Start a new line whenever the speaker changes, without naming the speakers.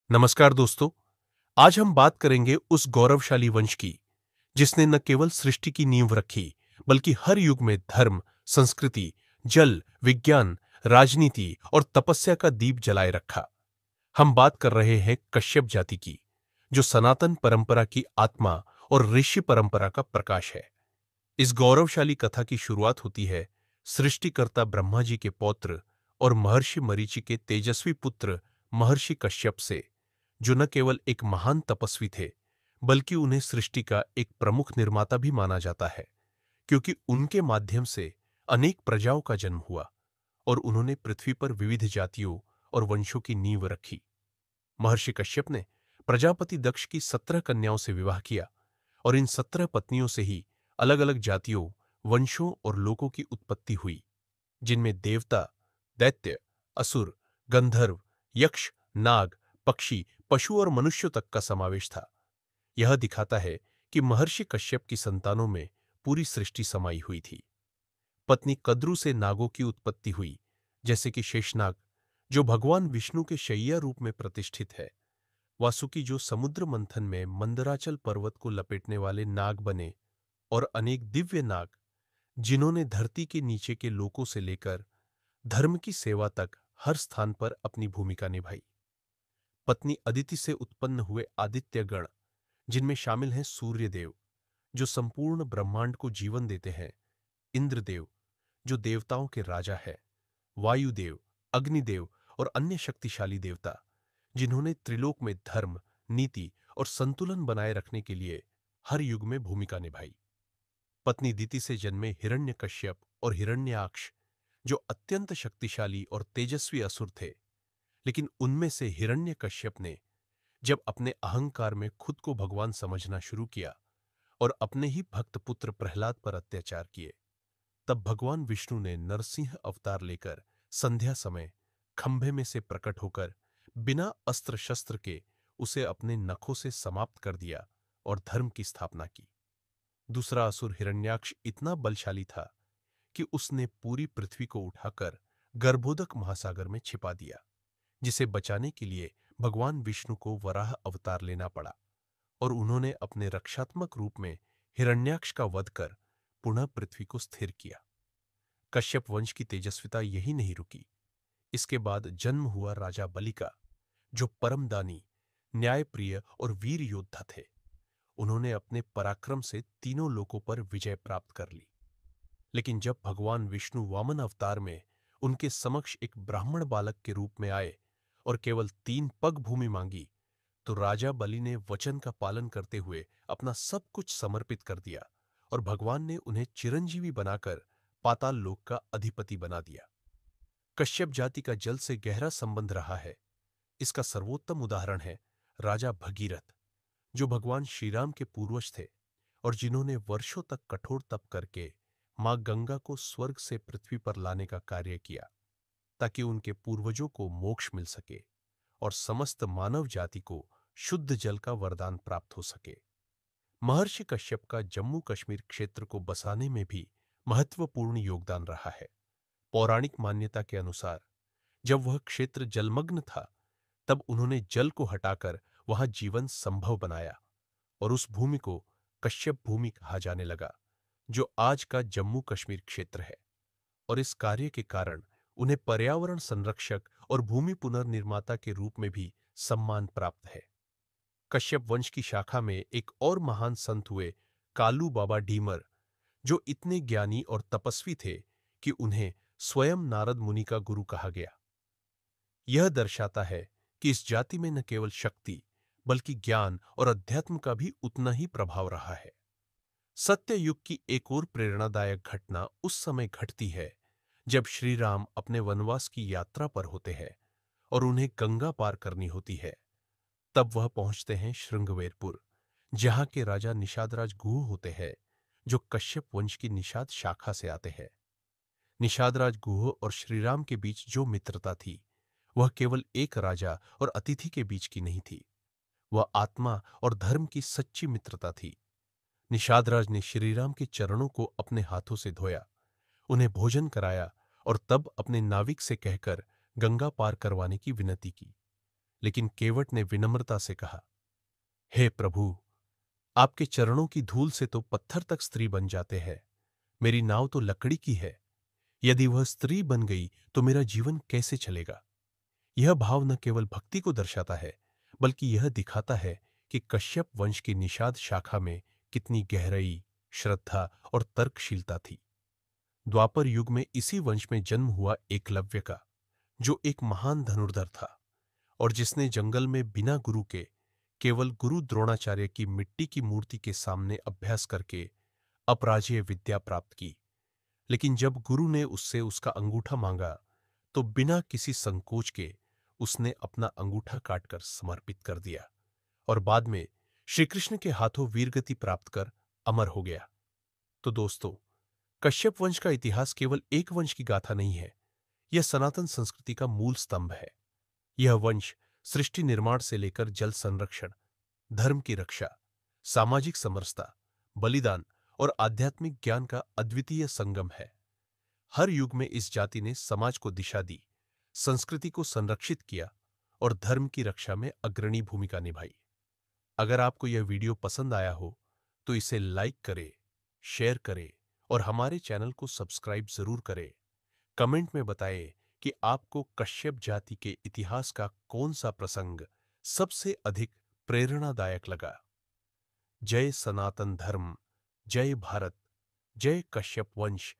नमस्कार दोस्तों। आज हम बात करेंगे उस गौरवशाली वंश की जिसने न केवल सृष्टि की नींव रखी बल्कि हर युग में धर्म, संस्कृति, जल, विज्ञान, राजनीति और तपस्या का दीप जलाए रखा। हम बात कर रहे हैं कश्यप जाति की, जो सनातन परंपरा की आत्मा और ऋषि परंपरा का प्रकाश है। इस गौरवशाली कथा की शुरुआत होती है सृष्टिकर्ता ब्रह्मा जी के पौत्र और महर्षि मरीचि के तेजस्वी पुत्र महर्षि कश्यप से, जो न केवल एक महान तपस्वी थे बल्कि उन्हें सृष्टि का एक प्रमुख निर्माता भी माना जाता है, क्योंकि उनके माध्यम से अनेक प्रजाओं का जन्म हुआ और उन्होंने पृथ्वी पर विविध जातियों और वंशों की नींव रखी। महर्षि कश्यप ने प्रजापति दक्ष की 17 कन्याओं से विवाह किया और इन 17 पत्नियों से ही अलग अलग जातियों, वंशों और लोकों की उत्पत्ति हुई, जिनमें देवता, दैत्य, असुर, गंधर्व, यक्ष, नाग, पक्षी, पशु और मनुष्यों तक का समावेश था। यह दिखाता है कि महर्षि कश्यप की संतानों में पूरी सृष्टि समाई हुई थी। पत्नी कद्रु से नागों की उत्पत्ति हुई, जैसे कि शेषनाग, जो भगवान विष्णु के शैया रूप में प्रतिष्ठित है। वासुकी, जो समुद्र मंथन में मंदराचल पर्वत को लपेटने वाले नाग बने, और अनेक दिव्य नाग, जिन्होंने धरती के नीचे के लोकों से लेकर धर्म की सेवा तक हर स्थान पर अपनी भूमिका निभाई। पत्नी अदिति से उत्पन्न हुए आदित्य गण, जिनमें शामिल हैं सूर्यदेव, जो संपूर्ण ब्रह्मांड को जीवन देते हैं, इंद्रदेव, जो देवताओं के राजा है, वायुदेव, अग्निदेव और अन्य शक्तिशाली देवता, जिन्होंने त्रिलोक में धर्म, नीति और संतुलन बनाए रखने के लिए हर युग में भूमिका निभाई। पत्नी दिति से जन्मे हिरण्यकश्यप और हिरण्याक्ष, जो अत्यंत शक्तिशाली और तेजस्वी असुर थे, लेकिन उनमें से हिरण्यकश्यप ने जब अपने अहंकार में खुद को भगवान समझना शुरू किया और अपने ही भक्त पुत्र प्रहलाद पर अत्याचार किए, तब भगवान विष्णु ने नरसिंह अवतार लेकर संध्या समय खंभे में से प्रकट होकर बिना अस्त्र शस्त्र के उसे अपने नखों से समाप्त कर दिया और धर्म की स्थापना की। दूसरा असुर हिरण्याक्ष इतना बलशाली था कि उसने पूरी पृथ्वी को उठाकर गर्भोदक महासागर में छिपा दिया, जिसे बचाने के लिए भगवान विष्णु को वराह अवतार लेना पड़ा और उन्होंने अपने रक्षात्मक रूप में हिरण्याक्ष का वध कर पुनः पृथ्वी को स्थिर किया। कश्यप वंश की तेजस्विता यही नहीं रुकी। इसके बाद जन्म हुआ राजा बलि का, जो परमदानी, न्यायप्रिय और वीर योद्धा थे। उन्होंने अपने पराक्रम से तीनों लोकों पर विजय प्राप्त कर ली। लेकिन जब भगवान विष्णु वामन अवतार में उनके समक्ष एक ब्राह्मण बालक के रूप में आए और केवल 3 पग भूमि मांगी, तो राजा बलि ने वचन का पालन करते हुए अपना सब कुछ समर्पित कर दिया और भगवान ने उन्हें चिरंजीवी बनाकर पाताल लोक का अधिपति बना दिया। कश्यप जाति का जल से गहरा संबंध रहा है। इसका सर्वोत्तम उदाहरण है राजा भगीरथ, जो भगवान श्रीराम के पूर्वज थे और जिन्होंने वर्षों तक कठोर तप करके मां गंगा को स्वर्ग से पृथ्वी पर लाने का कार्य किया, ताकि उनके पूर्वजों को मोक्ष मिल सके और समस्त मानव जाति को शुद्ध जल का वरदान प्राप्त हो सके। महर्षि कश्यप का जम्मू कश्मीर क्षेत्र को बसाने में भी महत्वपूर्ण योगदान रहा है। पौराणिक मान्यता के अनुसार जब वह क्षेत्र जलमग्न था, तब उन्होंने जल को हटाकर वहां जीवन संभव बनाया और उस भूमि को कश्यप भूमि कहा जाने लगा, जो आज का जम्मू कश्मीर क्षेत्र है। और इस कार्य के कारण उन्हें पर्यावरण संरक्षक और भूमि पुनर्निर्माता के रूप में भी सम्मान प्राप्त है। कश्यप वंश की शाखा में एक और महान संत हुए कालू बाबा डीमर, जो इतने ज्ञानी और तपस्वी थे कि उन्हें स्वयं नारद मुनि का गुरु कहा गया। यह दर्शाता है कि इस जाति में न केवल शक्ति बल्कि ज्ञान और अध्यात्म का भी उतना ही प्रभाव रहा है। सत्य युग की एक और प्रेरणादायक घटना उस समय घटती है जब श्री राम अपने वनवास की यात्रा पर होते हैं और उन्हें गंगा पार करनी होती है। तब वह पहुंचते हैं श्रृंगवेरपुर, जहां के राजा निषादराज गुह होते हैं, जो कश्यप वंश की निषाद शाखा से आते हैं। निषादराज गुह और श्रीराम के बीच जो मित्रता थी, वह केवल एक राजा और अतिथि के बीच की नहीं थी। वह आत्मा और धर्म की सच्ची मित्रता थी। निषादराज ने श्रीराम के चरणों को अपने हाथों से धोया, उन्हें भोजन कराया और तब अपने नाविक से कहकर गंगा पार करवाने की विनती की। लेकिन केवट ने विनम्रता से कहा, हे प्रभु, आपके चरणों की धूल से तो पत्थर तक स्त्री बन जाते हैं। मेरी नाव तो लकड़ी की है। यदि वह स्त्री बन गई तो मेरा जीवन कैसे चलेगा? यह भाव न केवल भक्ति को दर्शाता है, बल्कि यह दिखाता है कि कश्यप वंश की निषाद शाखा में कितनी गहराई, श्रद्धा और तर्कशीलता थी। द्वापर युग में इसी वंश में जन्म हुआ एकलव्य का, जो एक महान धनुर्धर था और जिसने जंगल में बिना गुरु के, केवल गुरु द्रोणाचार्य की मिट्टी की मूर्ति के सामने अभ्यास करके अपराजेय विद्या प्राप्त की। लेकिन जब गुरु ने उससे उसका अंगूठा मांगा तो बिना किसी संकोच के उसने अपना अंगूठा काटकर समर्पित कर दिया और बाद में श्री कृष्ण के हाथों वीरगति प्राप्त कर अमर हो गया। तो दोस्तों, कश्यप वंश का इतिहास केवल एक वंश की गाथा नहीं है, यह सनातन संस्कृति का मूल स्तंभ है। यह वंश सृष्टि निर्माण से लेकर जल संरक्षण, धर्म की रक्षा, सामाजिक समरसता, बलिदान और आध्यात्मिक ज्ञान का अद्वितीय संगम है। हर युग में इस जाति ने समाज को दिशा दी, संस्कृति को संरक्षित किया और धर्म की रक्षा में अग्रणी भूमिका निभाई। अगर आपको यह वीडियो पसंद आया हो तो इसे लाइक करें, शेयर करें और हमारे चैनल को सब्सक्राइब जरूर करें। कमेंट में बताएं कि आपको कश्यप जाति के इतिहास का कौन सा प्रसंग सबसे अधिक प्रेरणादायक लगा। जय सनातन धर्म, जय भारत, जय कश्यप वंश,